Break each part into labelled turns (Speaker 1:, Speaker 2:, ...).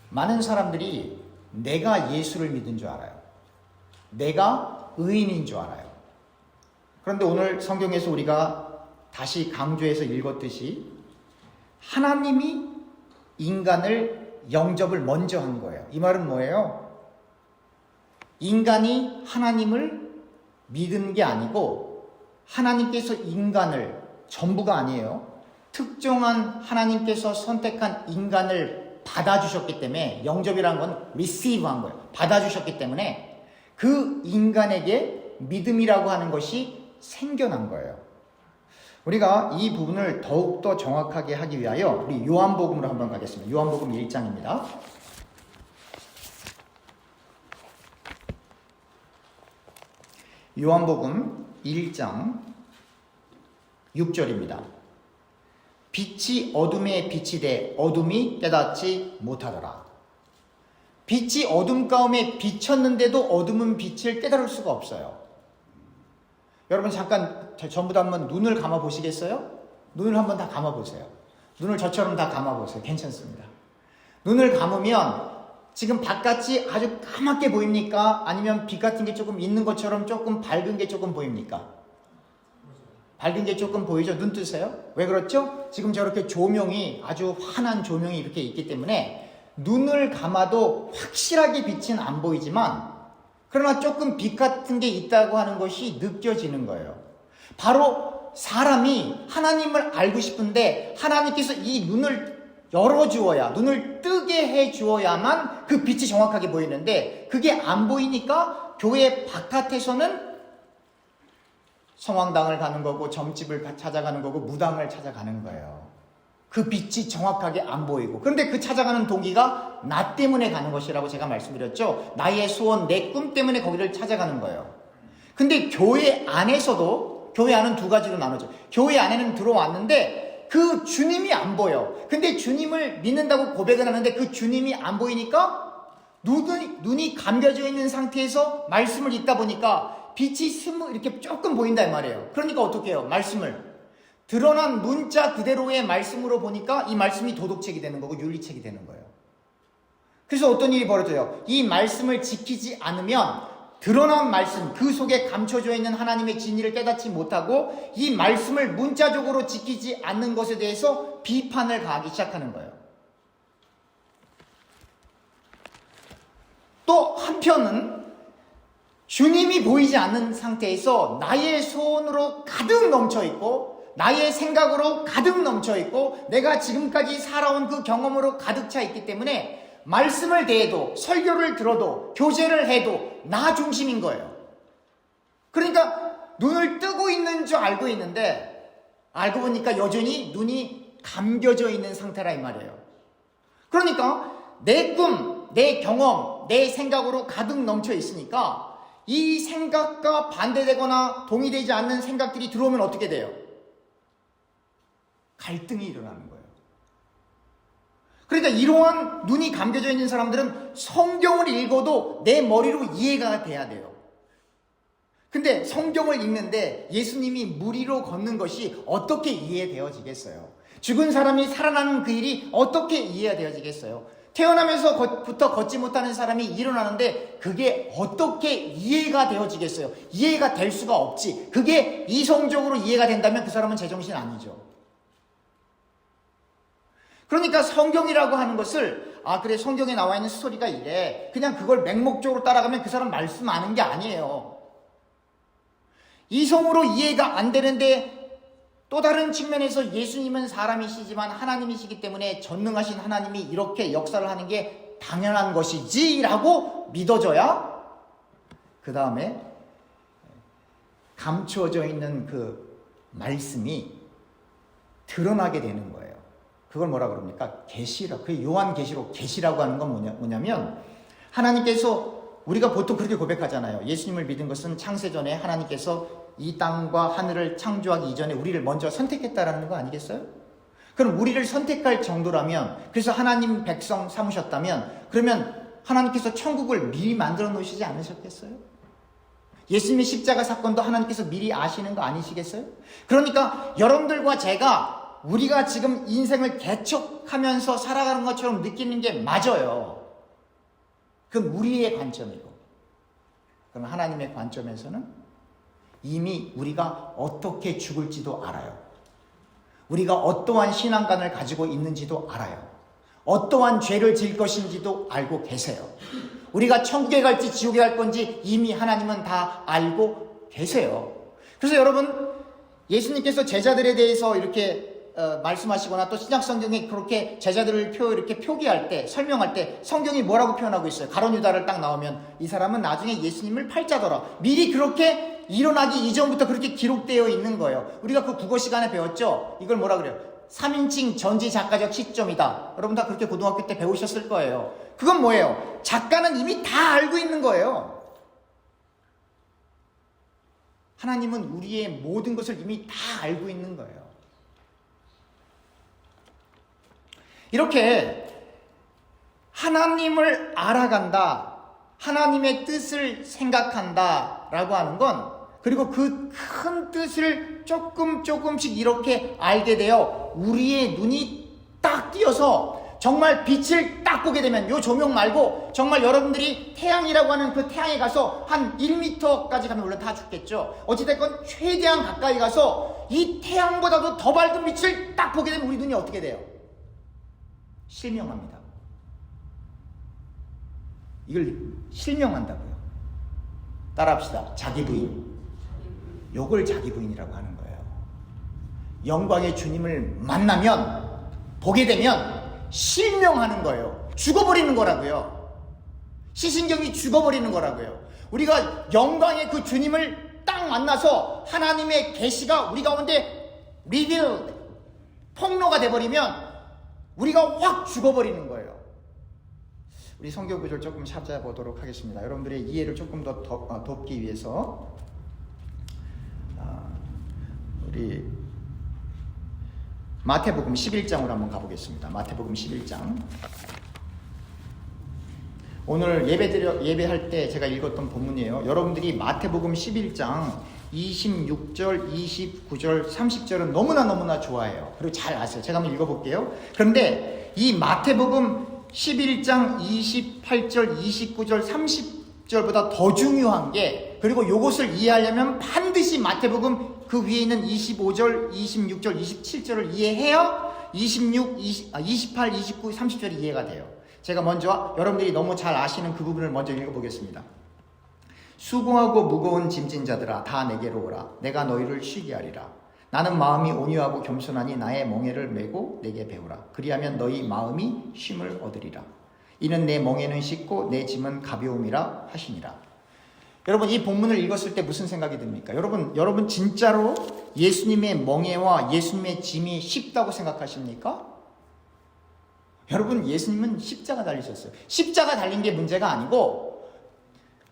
Speaker 1: 많은 사람들이 내가 예수를 믿은 줄 알아요. 내가 의인인 줄 알아요. 그런데 오늘 성경에서 우리가 다시 강조해서 읽었듯이 하나님이 인간을 영접을 먼저 한 거예요. 이 말은 뭐예요? 인간이 하나님을 믿은 게 아니고 하나님께서 인간을, 전부가 아니에요, 특정한 하나님께서 선택한 인간을 받아주셨기 때문에, 영접이라는 건 receive 한 거예요. 받아주셨기 때문에 그 인간에게 믿음이라고 하는 것이 생겨난 거예요. 우리가 이 부분을 더욱더 정확하게 하기 위하여 우리 요한복음으로 한번 가겠습니다. 요한복음 1장입니다. 요한복음 1장 6절입니다. 빛이 어둠에 비치되 어둠이 깨닫지 못하더라. 빛이 어둠 가운데 비쳤는데도 어둠은 빛을 깨달을 수가 없어요. 여러분 잠깐 전부 다 한번 눈을 감아 보시겠어요? 눈을 한번 다 감아 보세요. 눈을 저처럼 다 감아 보세요. 괜찮습니다. 눈을 감으면 지금 바깥이 아주 까맣게 보입니까? 아니면 빛 같은 게 조금 있는 것처럼 조금 밝은 게 조금 보입니까? 밝은 게 조금 보이죠? 눈 뜨세요? 왜 그렇죠? 지금 저렇게 조명이, 아주 환한 조명이 이렇게 있기 때문에 눈을 감아도 확실하게 빛은 안 보이지만 그러나 조금 빛 같은 게 있다고 하는 것이 느껴지는 거예요. 바로 사람이 하나님을 알고 싶은데 하나님께서 이 눈을 열어주어야, 눈을 뜨게 해주어야만 그 빛이 정확하게 보이는데 그게 안 보이니까 교회 바깥에서는 성황당을 가는 거고 점집을 찾아가는 거고 무당을 찾아가는 거예요. 그 빛이 정확하게 안 보이고. 그런데 그 찾아가는 동기가 나 때문에 가는 것이라고 제가 말씀드렸죠. 나의 소원, 내 꿈 때문에 거기를 찾아가는 거예요. 근데 교회 안에서도, 교회 안은 두 가지로 나누죠. 교회 안에는 들어왔는데 그 주님이 안 보여. 근데 주님을 믿는다고 고백을 하는데 그 주님이 안 보이니까 눈이 감겨져 있는 상태에서 말씀을 읽다 보니까 빛이 이렇게 조금 보인다 이 말이에요. 그러니까 어떻게 해요? 말씀을 드러난 문자 그대로의 말씀으로 보니까 이 말씀이 도덕책이 되는 거고 윤리책이 되는 거예요. 그래서 어떤 일이 벌어져요? 이 말씀을 지키지 않으면 드러난 말씀, 그 속에 감춰져 있는 하나님의 진리를 깨닫지 못하고 이 말씀을 문자적으로 지키지 않는 것에 대해서 비판을 가하기 시작하는 거예요. 또 한편은 주님이 보이지 않는 상태에서 나의 소원으로 가득 넘쳐있고 나의 생각으로 가득 넘쳐있고 내가 지금까지 살아온 그 경험으로 가득 차 있기 때문에 말씀을 대해도 설교를 들어도 교제를 해도 나 중심인 거예요. 그러니까 눈을 뜨고 있는 줄 알고 있는데 알고 보니까 여전히 눈이 감겨져 있는 상태라 이 말이에요. 그러니까 내 꿈, 내 경험, 내 생각으로 가득 넘쳐 있으니까 이 생각과 반대되거나 동의되지 않는 생각들이 들어오면 어떻게 돼요? 갈등이 일어나는 거예요. 그러니까 이러한 눈이 감겨져 있는 사람들은 성경을 읽어도 내 머리로 이해가 돼야 돼요. 근데 성경을 읽는데 예수님이 물 위로 걷는 것이 어떻게 이해되어지겠어요? 죽은 사람이 살아나는 그 일이 어떻게 이해되어지겠어요? 태어나면서부터 걷지 못하는 사람이 일어나는데 그게 어떻게 이해가 되어지겠어요? 이해가 될 수가 없지. 그게 이성적으로 이해가 된다면 그 사람은 제정신 아니죠. 그러니까 성경이라고 하는 것을 그래 성경에 나와 있는 스토리가 이래 그냥 그걸 맹목적으로 따라가면 그 사람 말씀 아는 게 아니에요. 이성으로 이해가 안 되는데 또 다른 측면에서 예수님은 사람이시지만 하나님이시기 때문에 전능하신 하나님이 이렇게 역사를 하는 게 당연한 것이지 라고 믿어져야 그 다음에 감추어져 있는 그 말씀이 드러나게 되는 거예요. 그걸 뭐라 그럽니까? 계시라. 그 요한계시록 계시라고 하는 건 뭐냐면 하나님께서 우리가 보통 그렇게 고백하잖아요. 예수님을 믿은 것은 창세전에 하나님께서 이 땅과 하늘을 창조하기 이전에 우리를 먼저 선택했다라는 거 아니겠어요? 그럼 우리를 선택할 정도라면, 그래서 하나님 백성 삼으셨다면, 그러면 하나님께서 천국을 미리 만들어 놓으시지 않으셨겠어요? 예수님의 십자가 사건도 하나님께서 미리 아시는 거 아니시겠어요? 그러니까 여러분들과 제가 우리가 지금 인생을 개척하면서 살아가는 것처럼 느끼는 게 맞아요. 그건 우리의 관점이고, 그럼 하나님의 관점에서는 이미 우리가 어떻게 죽을지도 알아요. 우리가 어떠한 신앙관을 가지고 있는지도 알아요. 어떠한 죄를 지을 것인지도 알고 계세요. 우리가 천국에 갈지 지옥에 갈 건지 이미 하나님은 다 알고 계세요. 그래서 여러분, 예수님께서 제자들에 대해서 이렇게 말씀하시거나 또 신약 성경에 그렇게 제자들을 이렇게 표기할 때, 설명할 때 성경이 뭐라고 표현하고 있어요? 가룟 유다를 딱 나오면 이 사람은 나중에 예수님을 팔자더라. 미리 그렇게 일어나기 이전부터 그렇게 기록되어 있는 거예요. 우리가 그 국어 시간에 배웠죠? 이걸 뭐라 그래요? 3인칭 전지작가적 시점이다. 여러분 다 그렇게 고등학교 때 배우셨을 거예요. 그건 뭐예요? 작가는 이미 다 알고 있는 거예요. 하나님은 우리의 모든 것을 이미 다 알고 있는 거예요. 이렇게 하나님을 알아간다, 하나님의 뜻을 생각한다 라고 하는 건, 그리고 그 큰 뜻을 조금씩 이렇게 알게 되어 우리의 눈이 딱 띄어서 정말 빛을 딱 보게 되면, 요 조명 말고 정말 여러분들이 태양이라고 하는 그 태양에 가서 한 1m까지 가면 물론 다 죽겠죠. 어찌됐건 최대한 가까이 가서 이 태양보다도 더 밝은 빛을 딱 보게 되면 우리 눈이 어떻게 돼요? 실명합니다. 이걸 실명한다고요. 따라합시다. 자기 부인. 요걸 자기 부인이라고 하는 거예요. 영광의 주님을 만나면, 보게 되면 실명하는 거예요. 죽어버리는 거라고요. 시신경이 죽어버리는 거라고요. 우리가 영광의 그 주님을 딱 만나서 하나님의 계시가 우리 가운데 리빌, 폭로가 돼버리면 우리가 확 죽어버리는 거예요. 우리 성경 구절 조금 찾아보도록 하겠습니다. 여러분들의 이해를 조금 더 돕기 위해서 우리 마태복음 11장으로 한번 가보겠습니다. 마태복음 11장. 오늘 예배할 때 제가 읽었던 본문이에요. 여러분들이 마태복음 11장 26절, 29절, 30절은 너무나 좋아해요. 그리고 잘 아세요. 제가 한번 읽어볼게요. 그런데 이 마태복음 11장 28절, 29절, 30절보다 더 중요한 게, 그리고 이것을 이해하려면 반드시 마태복음 그 위에 있는 25절, 26절, 27절을 이해해야 28, 29, 30절이 이해가 돼요. 제가 먼저 여러분들이 너무 잘 아시는 그 부분을 먼저 읽어보겠습니다. 수고하고 무거운 짐진 자들아 다 내게로 오라. 내가 너희를 쉬게 하리라. 나는 마음이 온유하고 겸손하니 나의 멍에를 메고 내게 배우라. 그리하면 너희 마음이 쉼을 얻으리라. 이는 내 멍에는 쉽고 내 짐은 가벼움이라 하시니라. 여러분, 이 본문을 읽었을 때 무슨 생각이 듭니까? 여러분 진짜로 예수님의 멍에와 예수님의 짐이 쉽다고 생각하십니까? 여러분, 예수님은 십자가 달리셨어요. 십자가 달린 게 문제가 아니고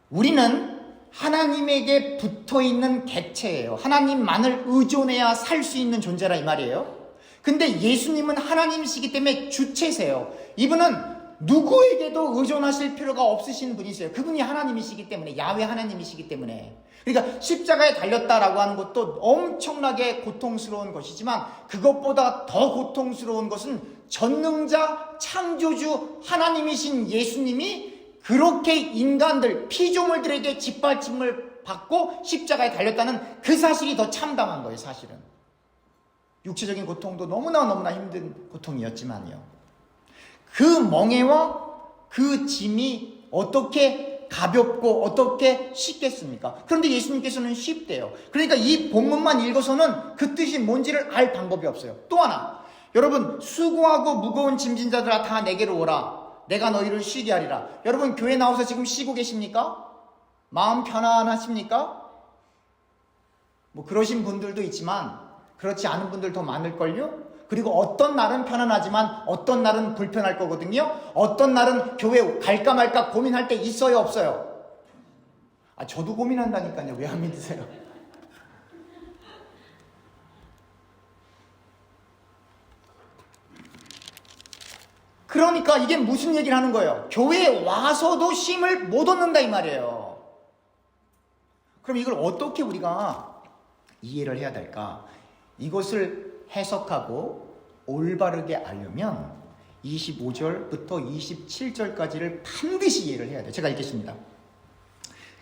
Speaker 1: 우리는 하나님에게 붙어있는 객체예요. 하나님만을 의존해야 살 수 있는 존재라 이 말이에요. 근데 예수님은 하나님이시기 때문에 주체세요. 이분은 누구에게도 의존하실 필요가 없으신 분이세요. 그분이 하나님이시기 때문에, 야훼 하나님이시기 때문에. 그러니까 십자가에 달렸다라고 하는 것도 엄청나게 고통스러운 것이지만 그것보다 더 고통스러운 것은 전능자, 창조주 하나님이신 예수님이 그렇게 인간들, 피조물들에게 짓밟힘을 받고 십자가에 달렸다는 그 사실이 더 참담한 거예요, 사실은. 육체적인 고통도 너무나 힘든 고통이었지만요. 그 멍에와 그 짐이 어떻게 가볍고 어떻게 쉽겠습니까? 그런데 예수님께서는 쉽대요. 그러니까 이 본문만 읽어서는 그 뜻이 뭔지를 알 방법이 없어요. 또 하나, 여러분, 수고하고 무거운 짐진 자들아 다 내게로 오라. 내가 너희를 쉬게 하리라. 여러분, 교회 나와서 지금 쉬고 계십니까? 마음 편안하십니까? 뭐 그러신 분들도 있지만 그렇지 않은 분들 더 많을걸요? 그리고 어떤 날은 편안하지만 어떤 날은 불편할 거거든요. 어떤 날은 교회 갈까 말까 고민할 때 있어요, 없어요? 저도 고민한다니까요. 왜 안 믿으세요? 그러니까 이게 무슨 얘기를 하는 거예요? 교회에 와서도 쉼을 못 얻는다 이 말이에요. 그럼 이걸 어떻게 우리가 이해를 해야 될까? 이것을 해석하고 올바르게 알려면 25절부터 27절까지를 반드시 이해를 해야 돼요. 제가 읽겠습니다.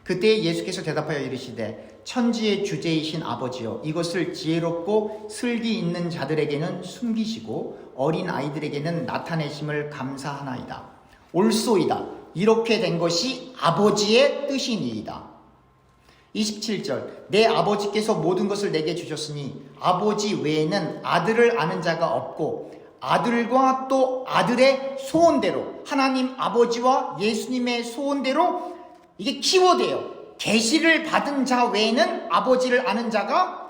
Speaker 1: 그때 예수께서 대답하여 이르시되 천지의 주제이신 아버지여 이것을 지혜롭고 슬기 있는 자들에게는 숨기시고 어린 아이들에게는 나타내심을 감사하나이다. 옳소이다. 이렇게 된 것이 아버지의 뜻이니이다. 27절 내 아버지께서 모든 것을 내게 주셨으니 아버지 외에는 아들을 아는 자가 없고 아들과 또 아들의 소원대로 하나님 아버지와 예수님의 소원대로 이게 키워드예요. 계시를 받은 자 외에는 아버지를 아는 자가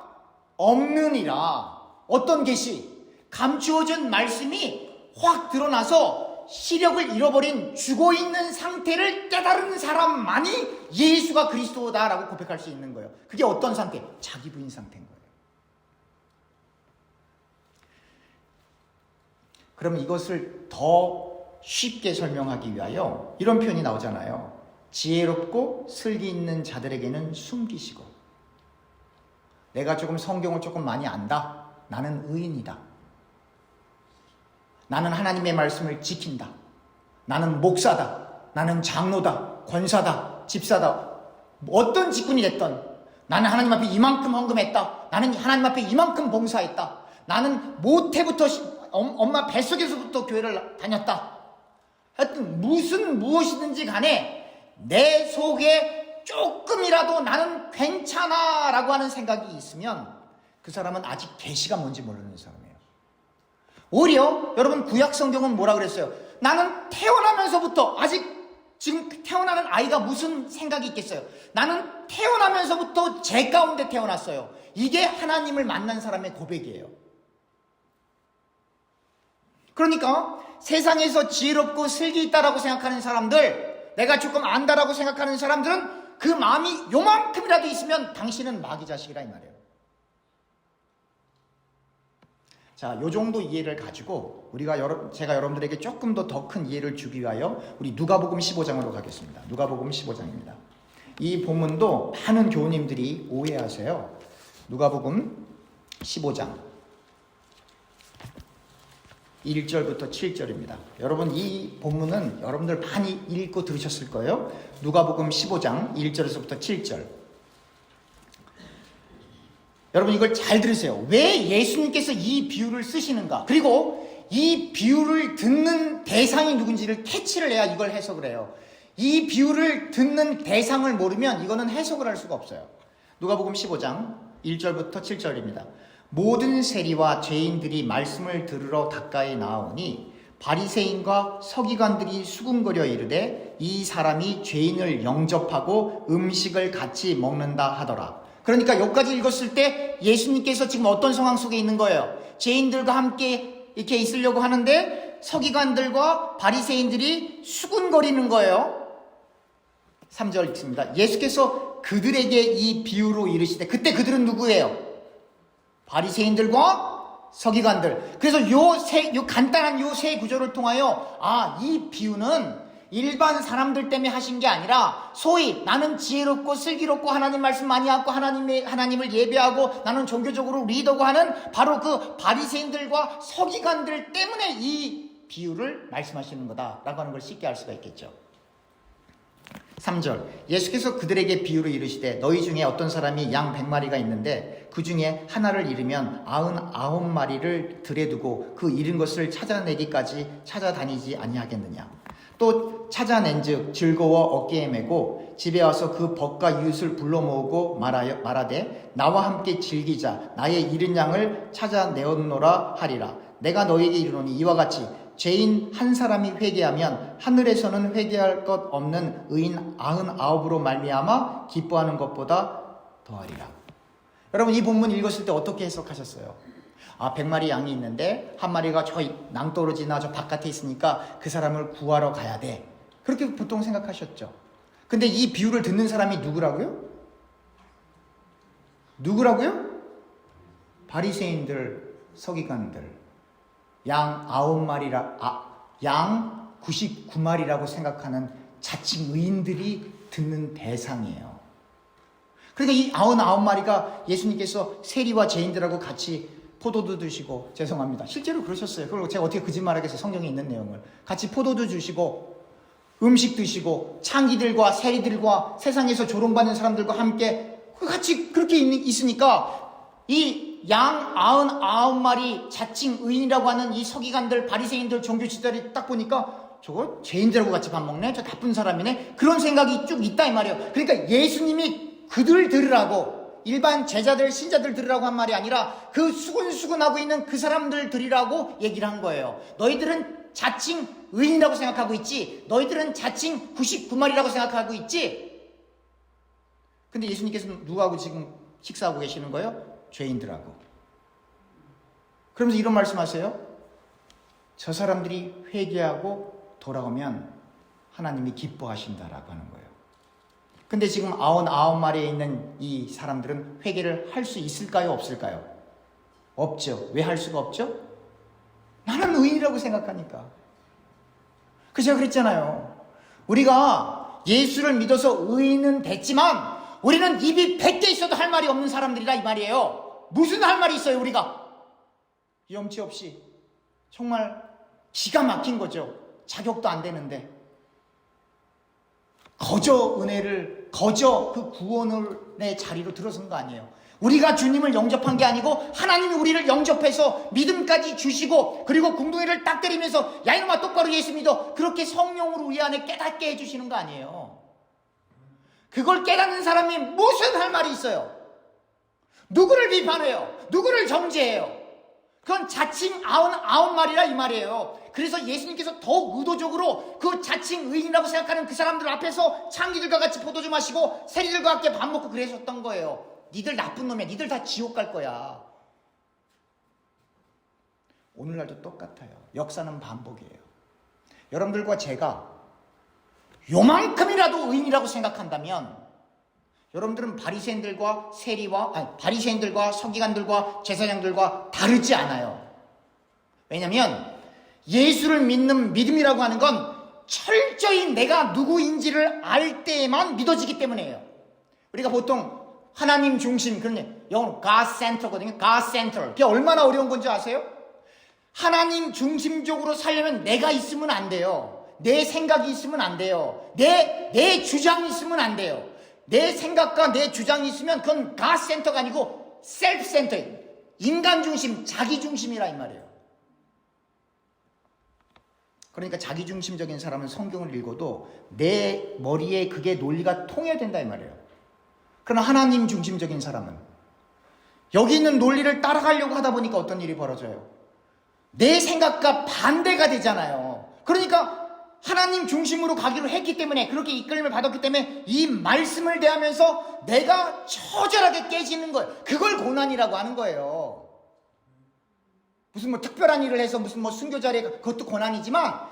Speaker 1: 없느니라. 어떤 계시? 감추어진 말씀이 확 드러나서 시력을 잃어버린 죽어있는 상태를 깨달은 사람만이 예수가 그리스도다라고 고백할 수 있는 거예요. 그게 어떤 상태? 자기 부인 상태인 거예요. 그럼 이것을 더 쉽게 설명하기 위하여 이런 표현이 나오잖아요. 지혜롭고 슬기 있는 자들에게는 숨기시고. 내가 조금 성경을 조금 많이 안다. 나는 의인이다. 나는 하나님의 말씀을 지킨다. 나는 목사다. 나는 장로다. 권사다. 집사다. 어떤 직분이 됐던 나는 하나님 앞에 이만큼 헌금했다. 나는 하나님 앞에 이만큼 봉사했다. 나는 모태부터 엄마 뱃속에서부터 교회를 다녔다. 하여튼 무엇이든지 간에 내 속에 조금이라도 나는 괜찮아 라고 하는 생각이 있으면 그 사람은 아직 계시가 뭔지 모르는 사람이에요. 오히려 여러분 구약 성경은 뭐라 그랬어요? 나는 태어나면서부터 아직 지금 태어나는 아이가 무슨 생각이 있겠어요? 나는 태어나면서부터 제 가운데 태어났어요. 이게 하나님을 만난 사람의 고백이에요. 그러니까 세상에서 지혜롭고 슬기 있다라고 생각하는 사람들, 내가 조금 안다라고 생각하는 사람들은 그 마음이 요만큼이라도 있으면 당신은 마귀 자식이라 이 말이에요. 자, 요 정도 이해를 가지고 제가 여러분들에게 조금 더 큰 이해를 주기 위하여 우리 누가복음 15장으로 가겠습니다. 누가복음 15장입니다. 이 본문도 많은 교우님들이 오해하세요. 누가복음 15장 1절부터 7절입니다. 여러분 이 본문은 여러분들 많이 읽고 들으셨을 거예요. 누가복음 15장 1절에서부터 7절. 여러분 이걸 잘 들으세요. 왜 예수님께서 이 비유를 쓰시는가? 그리고 이 비유를 듣는 대상이 누군지를 캐치를 해야 이걸 해석을 해요. 이 비유를 듣는 대상을 모르면 이거는 해석을 할 수가 없어요. 누가복음 15장 1절부터 7절입니다. 모든 세리와 죄인들이 말씀을 들으러 가까이 나아오니 바리새인과 서기관들이 수군거려 이르되 이 사람이 죄인을 영접하고 음식을 같이 먹는다 하더라. 그러니까 여기까지 읽었을 때 예수님께서 지금 어떤 상황 속에 있는 거예요? 죄인들과 함께 이렇게 있으려고 하는데 서기관들과 바리새인들이 수군거리는 거예요. 3절 읽습니다. 예수께서 그들에게 이 비유로 이르시되, 그때 그들은 누구예요? 바리새인들과 서기관들. 그래서 요 간단한 요 세 구절을 통하여 이 비유는 일반 사람들 때문에 하신 게 아니라 소위 나는 지혜롭고 슬기롭고 하나님 말씀 많이 하고 하나님을 예배하고 나는 종교적으로 리더고 하는 바로 그 바리새인들과 서기관들 때문에 이 비유를 말씀하시는 거다라고 하는 걸 쉽게 알 수가 있겠죠. 3절 예수께서 그들에게 비유로 이르시되 너희 중에 어떤 사람이 양 100마리가 있는데 그 중에 하나를 잃으면 99마리를 들에 두고 그 잃은 것을 찾아내기까지 찾아다니지 아니하겠느냐. 또 찾아낸즉 즐거워 어깨에 메고 집에 와서 그 벗과 이웃을 불러 모으고 말하되 나와 함께 즐기자. 나의 잃은 양을 찾아내었노라 하리라. 내가 너에게 이르노니 이와 같이 죄인 한 사람이 회개하면 하늘에서는 회개할 것 없는 의인 99으로 말미암아 기뻐하는 것보다 더하리라. 여러분 이 본문 읽었을 때 어떻게 해석하셨어요? 100마리 양이 있는데 한 마리가 저 낭떠러지나 저 바깥에 있으니까 그 사람을 구하러 가야 돼. 그렇게 보통 생각하셨죠. 근데 이 비유를 듣는 사람이 누구라고요? 바리새인들, 서기관들. 양 9마리라, 양 99마리라고 생각하는 자칭 의인들이 듣는 대상이에요. 그러니까 이 99마리가 예수님께서 세리와 죄인들하고 같이 포도도 드시고, 죄송합니다. 실제로 그러셨어요. 그리고 제가 어떻게 거짓말하겠어요. 성경에 있는 내용을. 같이 포도도 주시고, 음식 드시고, 창기들과 세리들과 세상에서 조롱받는 사람들과 함께 같이 그렇게 있으니까, 이 양 99마리 자칭 의인이라고 하는 이 서기관들, 바리새인들, 종교지도자들이 딱 보니까 저거 죄인들하고 같이 밥 먹네? 저 나쁜 사람이네? 그런 생각이 쭉 있다 이 말이에요. 그러니까 예수님이 그들 들으라고, 일반 제자들, 신자들 들으라고 한 말이 아니라 그 수근수근하고 있는 그 사람들 들으라고 얘기를 한 거예요. 너희들은 자칭 의인이라고 생각하고 있지, 너희들은 자칭 99마리라고 생각하고 있지. 근데 예수님께서는 누구하고 지금 식사하고 계시는 거예요? 죄인들하고. 그러면서 이런 말씀하세요. 저 사람들이 회개하고 돌아오면 하나님이 기뻐하신다라고 하는 거예요. 근데 지금 99마리에 있는 이 사람들은 회개를 할 수 있을까요? 없을까요? 없죠. 왜 할 수가 없죠? 나는 의인이라고 생각하니까. 그래서 제가 그랬잖아요. 우리가 예수를 믿어서 의인은 됐지만 우리는 입이 100개 있어도 할 말이 없는 사람들이라 이 말이에요. 무슨 할 말이 있어요 우리가? 염치 없이. 정말 기가 막힌 거죠. 자격도 안 되는데. 거저 은혜를, 거저 그 구원의 자리로 들어선 거 아니에요. 우리가 주님을 영접한 게 아니고 하나님이 우리를 영접해서 믿음까지 주시고, 그리고 궁둥이를 딱 때리면서 야 이놈아 똑바로 예수 믿어, 그렇게 성령으로 우리 안에 깨닫게 해주시는 거 아니에요. 그걸 깨닫는 사람이 무슨 할 말이 있어요? 누구를 비판해요? 누구를 정죄해요? 그건 자칭 99마리라 이 말이에요. 그래서 예수님께서 더욱 의도적으로 그 자칭 의인이라고 생각하는 그 사람들 앞에서 창기들과 같이 포도주 마시고 세리들과 함께 밥 먹고 그러셨던 거예요. 니들 나쁜 놈이야. 니들 다 지옥 갈 거야. 오늘날도 똑같아요. 역사는 반복이에요. 여러분들과 제가 요만큼이라도 의인이라고 생각한다면 여러분들은 바리새인들과 바리새인들과 서기관들과 제사장들과 다르지 않아요. 왜냐하면 예수를 믿는 믿음이라고 하는 건 철저히 내가 누구인지를 알 때에만 믿어지기 때문이에요. 우리가 보통 하나님 중심, 그런 영어로 God center거든요. God center. 그게 얼마나 어려운 건지 아세요? 하나님 중심적으로 살려면 내가 있으면 안 돼요. 내 생각이 있으면 안 돼요. 내 주장이 있으면 안 돼요. 내 생각과 내 주장이 있으면 그건 God center가 아니고 self center, 인간 중심, 자기 중심이라 이 말이에요. 그러니까 자기 중심적인 사람은 성경을 읽어도 내 머리에 그게 논리가 통해야 된다 이 말이에요. 그러나 하나님 중심적인 사람은 여기 있는 논리를 따라가려고 하다 보니까 어떤 일이 벌어져요? 내 생각과 반대가 되잖아요. 그러니까 하나님 중심으로 가기로 했기 때문에, 그렇게 이끌림을 받았기 때문에 이 말씀을 대하면서 내가 처절하게 깨지는 거예요. 그걸 고난이라고 하는 거예요. 무슨 특별한 일을 해서 무슨 순교 자리에, 그것도 고난이지만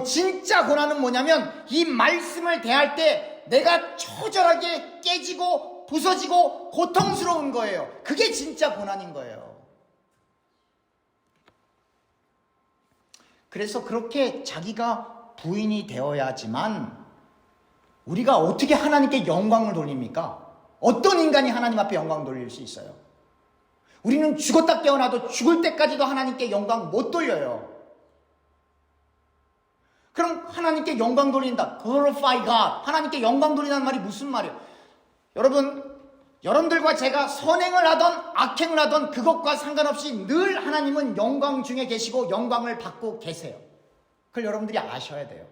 Speaker 1: 진짜 고난은 뭐냐면 이 말씀을 대할 때 내가 처절하게 깨지고 부서지고 고통스러운 거예요. 그게 진짜 고난인 거예요. 그래서 그렇게 자기가 부인이 되어야지만 우리가 어떻게 하나님께 영광을 돌립니까? 어떤 인간이 하나님 앞에 영광을 돌릴 수 있어요? 우리는 죽었다 깨어나도 죽을 때까지도 하나님께 영광 못 돌려요. 그럼 하나님께 영광 돌린다, glorify God, 하나님께 영광 돌린다는 말이 무슨 말이에요? 여러분들과 제가 선행을 하던 악행을 하던 그것과 상관없이 늘 하나님은 영광 중에 계시고 영광을 받고 계세요. 그걸 여러분들이 아셔야 돼요.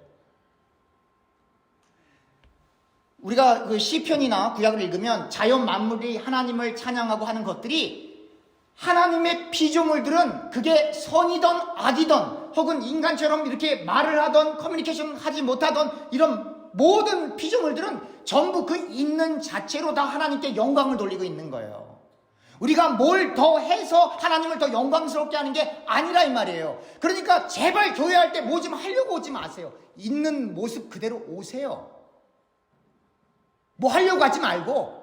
Speaker 1: 우리가 그 시편이나 구약을 읽으면 자연 만물이 하나님을 찬양하고 하는 것들이 하나님의 피조물들은 그게 선이든 악이든 혹은 인간처럼 이렇게 말을 하던 커뮤니케이션 하지 못하던 이런 모든 피조물들은 전부 그 있는 자체로 다 하나님께 영광을 돌리고 있는 거예요. 우리가 뭘 더 해서 하나님을 더 영광스럽게 하는 게 아니라 이 말이에요. 그러니까 제발 교회할 때 뭐 좀 하려고 오지 마세요. 있는 모습 그대로 오세요. 뭐 하려고 하지 말고,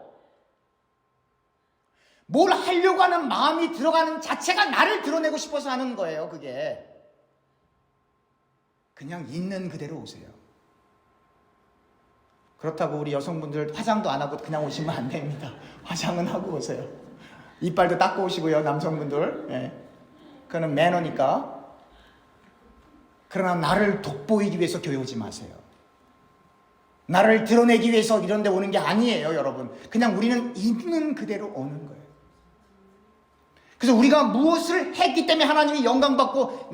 Speaker 1: 뭘 하려고 하는 마음이 들어가는 자체가 나를 드러내고 싶어서 하는 거예요. 그게 그냥 있는 그대로 오세요. 그렇다고 우리 여성분들 화장도 안 하고 그냥 오시면 안 됩니다. 화장은 하고 오세요. 이빨도 닦고 오시고요, 남성분들. 예. 그거는 매너니까. 그러나 나를 돋보이기 위해서 교회 오지 마세요. 나를 드러내기 위해서 이런 데 오는 게 아니에요, 여러분. 그냥 우리는 있는 그대로 오는 거예요. 그래서 우리가 무엇을 했기 때문에 하나님이 영광받고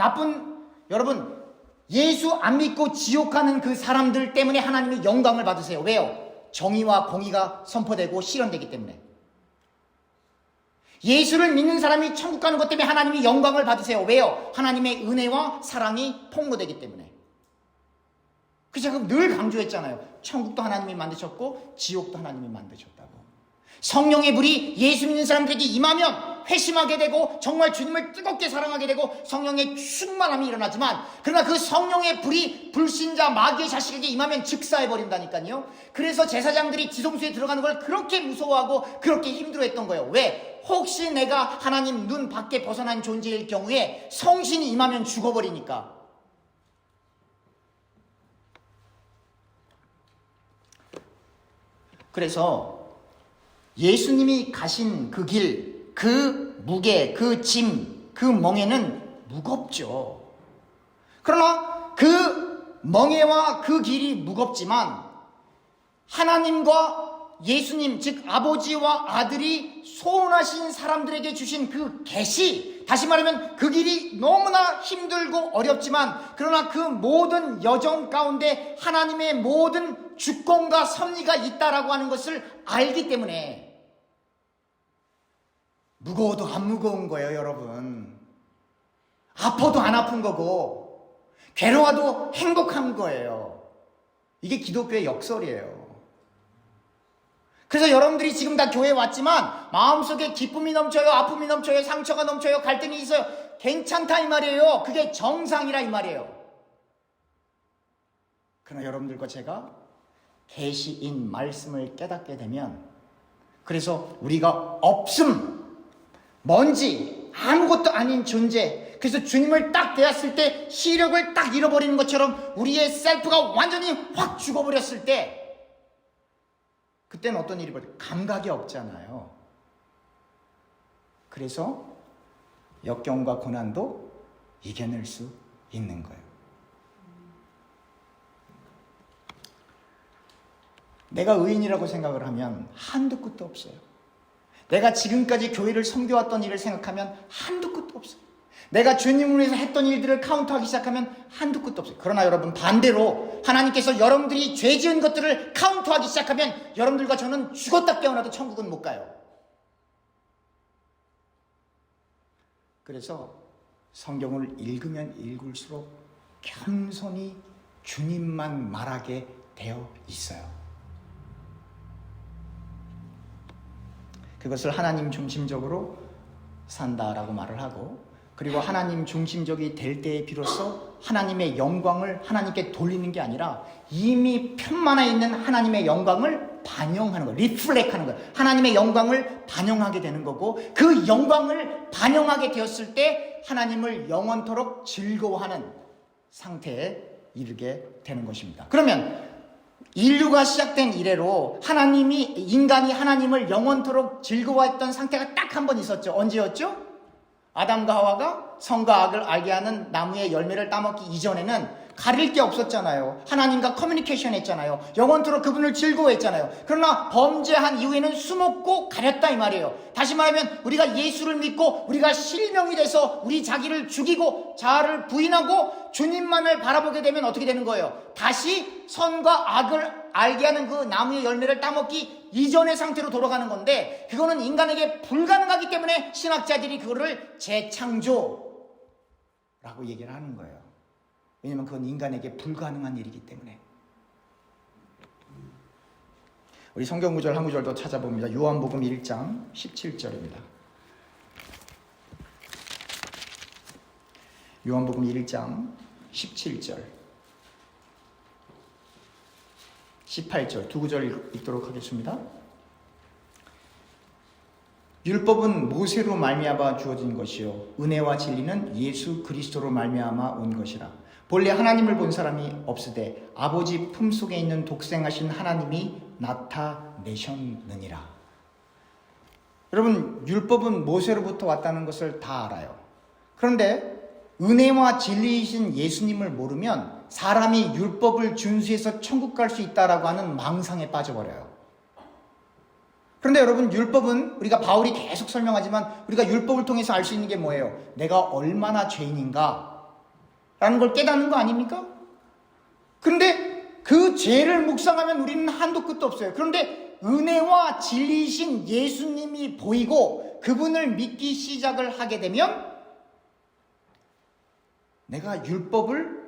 Speaker 1: 여러분, 예수 안 믿고 지옥 가는 그 사람들 때문에 하나님이 영광을 받으세요. 왜요? 정의와 공의가 선포되고 실현되기 때문에. 예수를 믿는 사람이 천국 가는 것 때문에 하나님이 영광을 받으세요. 왜요? 하나님의 은혜와 사랑이 폭로되기 때문에. 그래서 제가 늘 강조했잖아요. 천국도 하나님이 만드셨고 지옥도 하나님이 만드셨다고. 성령의 불이 예수 믿는 사람들에게 임하면 회심하게 되고 정말 주님을 뜨겁게 사랑하게 되고 성령의 충만함이 일어나지만, 그러나 그 성령의 불이 불신자 마귀의 자식에게 임하면 즉사해버린다니까요. 그래서 제사장들이 지성소에 들어가는 걸 그렇게 무서워하고 그렇게 힘들어했던 거예요. 왜? 혹시 내가 하나님 눈 밖에 벗어난 존재일 경우에 성신이 임하면 죽어버리니까. 그래서 예수님이 가신 그 길, 그 무게, 그 짐, 그 멍에는 무겁죠. 그러나 그 멍에와 그 길이 무겁지만 하나님과 예수님, 즉 아버지와 아들이 소원하신 사람들에게 주신 그 계시, 다시 말하면 그 길이 너무나 힘들고 어렵지만 그러나 그 모든 여정 가운데 하나님의 모든 주권과 섭리가 있다라고 하는 것을 알기 때문에 무거워도 안 무거운 거예요, 여러분. 아파도 안 아픈 거고 괴로워도 행복한 거예요. 이게 기독교의 역설이에요. 그래서 여러분들이 지금 다 교회에 왔지만 마음속에 기쁨이 넘쳐요, 아픔이 넘쳐요, 상처가 넘쳐요, 갈등이 있어요. 괜찮다 이 말이에요. 그게 정상이라 이 말이에요. 그러나 여러분들과 제가 계시인 말씀을 깨닫게 되면, 그래서 우리가 없음, 먼지, 아무것도 아닌 존재, 그래서 주님을 딱 대했을 때 시력을 딱 잃어버리는 것처럼 우리의 셀프가 완전히 확 죽어버렸을 때, 그때는 어떤 일이 벌어져요? 감각이 없잖아요. 그래서 역경과 고난도 이겨낼 수 있는 거예요. 내가 의인이라고 생각을 하면 한도 끝도 없어요. 내가 지금까지 교회를 섬겨왔던 일을 생각하면 한도 끝도 없어요. 내가 주님을 위해서 했던 일들을 카운트하기 시작하면 한도 끝도 없어요. 그러나 여러분, 반대로 하나님께서 여러분들이 죄 지은 것들을 카운트하기 시작하면 여러분들과 저는 죽었다 깨어나도 천국은 못 가요. 그래서 성경을 읽으면 읽을수록 겸손히 주님만 말하게 되어 있어요. 그것을 하나님 중심적으로 산다라고 말을 하고, 그리고 하나님 중심적이 될 때에 비로소 하나님의 영광을 하나님께 돌리는 게 아니라 이미 편만에 있는 하나님의 영광을 반영하는 거예요. 리플렉하는 거예요. 하나님의 영광을 반영하게 되는 거고, 그 영광을 반영하게 되었을 때 하나님을 영원토록 즐거워하는 상태에 이르게 되는 것입니다. 그러면 인류가 시작된 이래로 인간이 하나님을 영원토록 즐거워했던 상태가 딱 한 번 있었죠. 언제였죠? 아담과 하와가 선과 악을 알게 하는 나무의 열매를 따먹기 이전에는 가릴 게 없었잖아요. 하나님과 커뮤니케이션 했잖아요. 영원토록 그분을 즐거워했잖아요. 그러나 범죄한 이후에는 수놓고 가렸다 이 말이에요. 다시 말하면 우리가 예수를 믿고 우리가 실명이 돼서 우리 자기를 죽이고 자아를 부인하고 주님만을 바라보게 되면 어떻게 되는 거예요? 다시 선과 악을 알게 하는 그 나무의 열매를 따먹기 이전의 상태로 돌아가는 건데, 그거는 인간에게 불가능하기 때문에 신학자들이 그거를 재창조라고 얘기를 하는 거예요. 왜냐하면 그건 인간에게 불가능한 일이기 때문에. 우리 성경 구절 한 구절 더 찾아봅니다. 요한복음 1장 17절입니다. 요한복음 1장 17절 18절 두 구절 읽도록 하겠습니다. 율법은 모세로 말미암아 주어진 것이요 은혜와 진리는 예수 그리스도로 말미암아 온 것이라. 본래 하나님을 본 사람이 없으되 아버지 품속에 있는 독생하신 하나님이 나타내셨느니라. 여러분, 율법은 모세로부터 왔다는 것을 다 알아요. 그런데 은혜와 진리이신 예수님을 모르면 사람이 율법을 준수해서 천국 갈 수 있다라고 하는 망상에 빠져버려요. 그런데 여러분, 율법은 우리가 바울이 계속 설명하지만 우리가 율법을 통해서 알 수 있는 게 뭐예요? 내가 얼마나 죄인인가 라는 걸 깨닫는 거 아닙니까? 그런데 그 죄를 묵상하면 우리는 한도 끝도 없어요. 그런데 은혜와 진리이신 예수님이 보이고 그분을 믿기 시작을 하게 되면 내가 율법을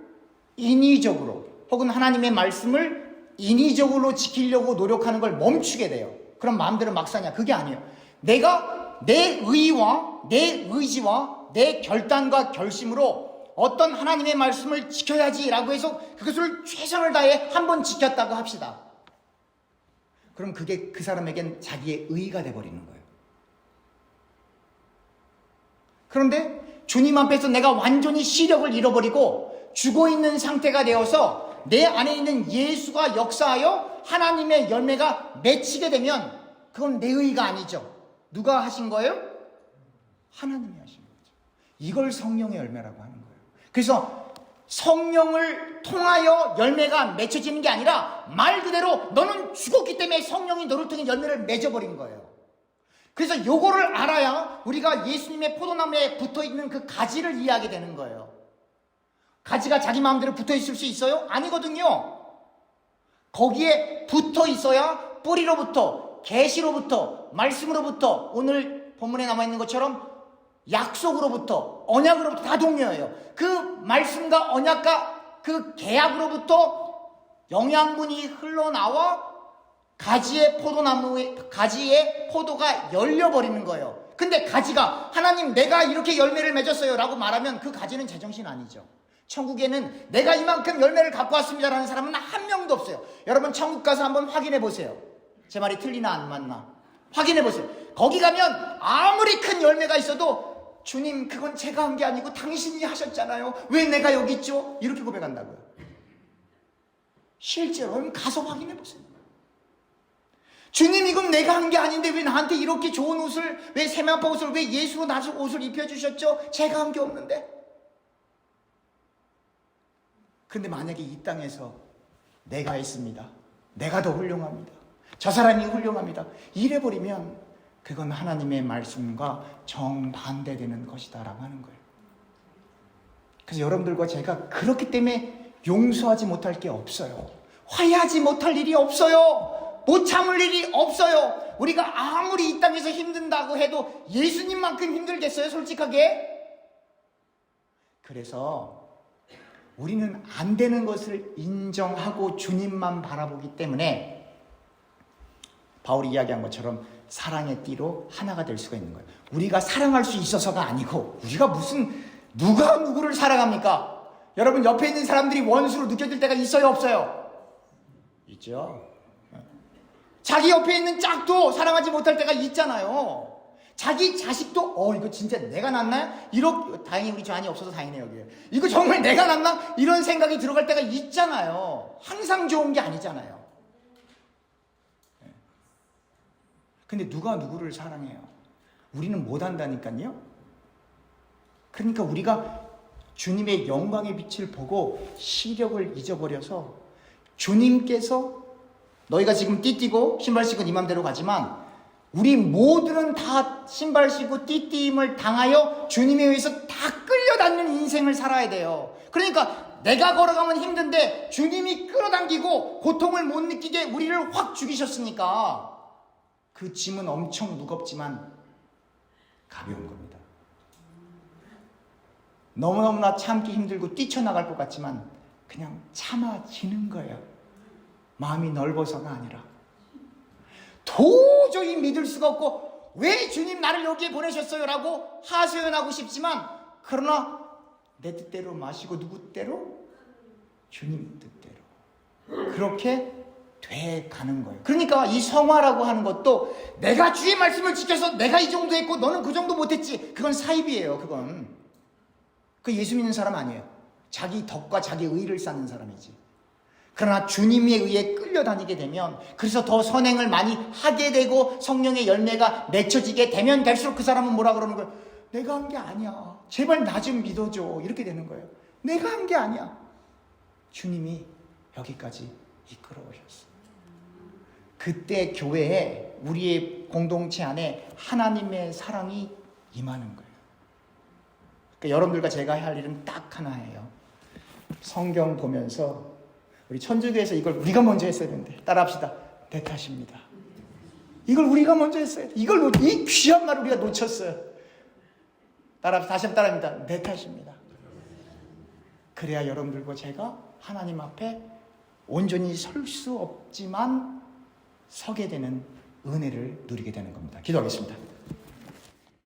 Speaker 1: 인위적으로 혹은 하나님의 말씀을 인위적으로 지키려고 노력하는 걸 멈추게 돼요. 그럼 마음대로 막 사냐? 그게 아니에요. 내가 내 의와 내 의지와 내 결단과 결심으로 어떤 하나님의 말씀을 지켜야지라고 해서 그것을 최선을 다해 한번 지켰다고 합시다. 그럼 그게 그 사람에겐 자기의 의가 돼버리는 거예요. 그런데 주님 앞에서 내가 완전히 시력을 잃어버리고 죽어있는 상태가 되어서 내 안에 있는 예수가 역사하여 하나님의 열매가 맺히게 되면 그건 내 의가 아니죠. 누가 하신 거예요? 하나님이 하신 거죠. 이걸 성령의 열매라고 하는 거예요. 그래서 성령을 통하여 열매가 맺혀지는 게 아니라 말 그대로 너는 죽었기 때문에 성령이 너를 통해 열매를 맺어버린 거예요. 그래서 요거를 알아야 우리가 예수님의 포도나무에 붙어있는 그 가지를 이해하게 되는 거예요. 가지가 자기 마음대로 붙어있을 수 있어요? 아니거든요. 거기에 붙어있어야 뿌리로부터, 계시로부터, 말씀으로부터, 오늘 본문에 남아있는 것처럼 약속으로부터, 언약으로부터 다 동료예요. 그 말씀과 언약과 그 계약으로부터 영양분이 흘러나와 가지의 포도가 열려버리는 거예요. 근데 가지가 하나님 내가 이렇게 열매를 맺었어요 라고 말하면 그 가지는 제정신 아니죠. 천국에는 내가 이만큼 열매를 갖고 왔습니다 라는 사람은 한 명도 없어요. 여러분 천국 가서 한번 확인해 보세요. 제 말이 틀리나 안 맞나 확인해 보세요. 거기 가면 아무리 큰 열매가 있어도 주님 그건 제가 한 게 아니고 당신이 하셨잖아요. 왜 내가 여기 있죠? 이렇게 고백한다고요. 실제로 가서 확인해 보세요. 주님 이건 내가 한 게 아닌데 왜 나한테 이렇게 좋은 옷을, 왜 세마포 옷을, 왜 예수로 나서 옷을 입혀주셨죠? 제가 한 게 없는데. 근데 만약에 이 땅에서 내가 했습니다, 내가 더 훌륭합니다, 저 사람이 훌륭합니다 이래버리면 그건 하나님의 말씀과 정반대되는 것이다 라고 하는 거예요. 그래서 여러분들과 제가 그렇기 때문에 용서하지 못할 게 없어요. 화해하지 못할 일이 없어요. 못 참을 일이 없어요. 우리가 아무리 이 땅에서 힘든다고 해도 예수님만큼 힘들겠어요, 솔직하게? 그래서 우리는 안 되는 것을 인정하고 주님만 바라보기 때문에 바울이 이야기한 것처럼 사랑의 띠로 하나가 될 수가 있는 거예요. 우리가 사랑할 수 있어서가 아니고 우리가 누가 누구를 사랑합니까? 여러분 옆에 있는 사람들이 원수로 느껴질 때가 있어요, 없어요? 있죠. 자기 옆에 있는 짝도 사랑하지 못할 때가 있잖아요. 자기 자식도 이거 진짜 내가 낳나요? 다행히 우리 조안이 없어서 다행이네요. 여기. 이거 정말 내가 낳나? 이런 생각이 들어갈 때가 있잖아요. 항상 좋은 게 아니잖아요. 근데 누가 누구를 사랑해요? 우리는 못한다니까요. 그러니까 우리가 주님의 영광의 빛을 보고 시력을 잊어버려서 주님께서 너희가 지금 띠띠고 신발 신고 네 맘대로 가지만 우리 모두는 다 신발 신고 띠띠임을 당하여 주님에 의해서 다 끌려다니는 인생을 살아야 돼요. 그러니까 내가 걸어가면 힘든데 주님이 끌어당기고 고통을 못 느끼게 우리를 확 죽이셨으니까 그 짐은 엄청 무겁지만 가벼운 겁니다. 너무너무나 참기 힘들고 뛰쳐나갈 것 같지만 그냥 참아지는 거예요. 마음이 넓어서가 아니라. 도저히 믿을 수가 없고 왜 주님 나를 여기에 보내셨어요? 라고 하소연하고 싶지만 그러나 내 뜻대로 마시고 누구 뜻대로? 주님 뜻대로. 그렇게 돼가는 거예요. 그러니까 이 성화라고 하는 것도 내가 주의 말씀을 지켜서 내가 이 정도 했고 너는 그 정도 못했지. 그건 사입이에요. 그건. 그 예수 믿는 사람 아니에요. 자기 덕과 자기 의를 쌓는 사람이지. 그러나 주님에 의해 끌려다니게 되면, 그래서 더 선행을 많이 하게 되고 성령의 열매가 맺혀지게 되면 될수록 그 사람은 뭐라 그러는 거예요? 내가 한 게 아니야. 제발 나 좀 믿어줘. 이렇게 되는 거예요. 내가 한 게 아니야. 주님이 여기까지 이끌어 오셨어. 그때 교회에, 우리의 공동체 안에 하나님의 사랑이 임하는 거예요. 그러니까 여러분들과 제가 할 일은 딱 하나예요. 성경 보면서 우리 천주교에서 이걸 우리가 먼저 했어야 되는데, 따라합시다. 내 탓입니다. 이걸 우리가 먼저 했어야 돼. 이 귀한 말을 우리가 놓쳤어요. 다시 한번 따라합니다. 내 탓입니다. 그래야 여러분들과 제가 하나님 앞에 온전히 설 수 없지만 서게 되는 은혜를 누리게 되는 겁니다. 기도하겠습니다.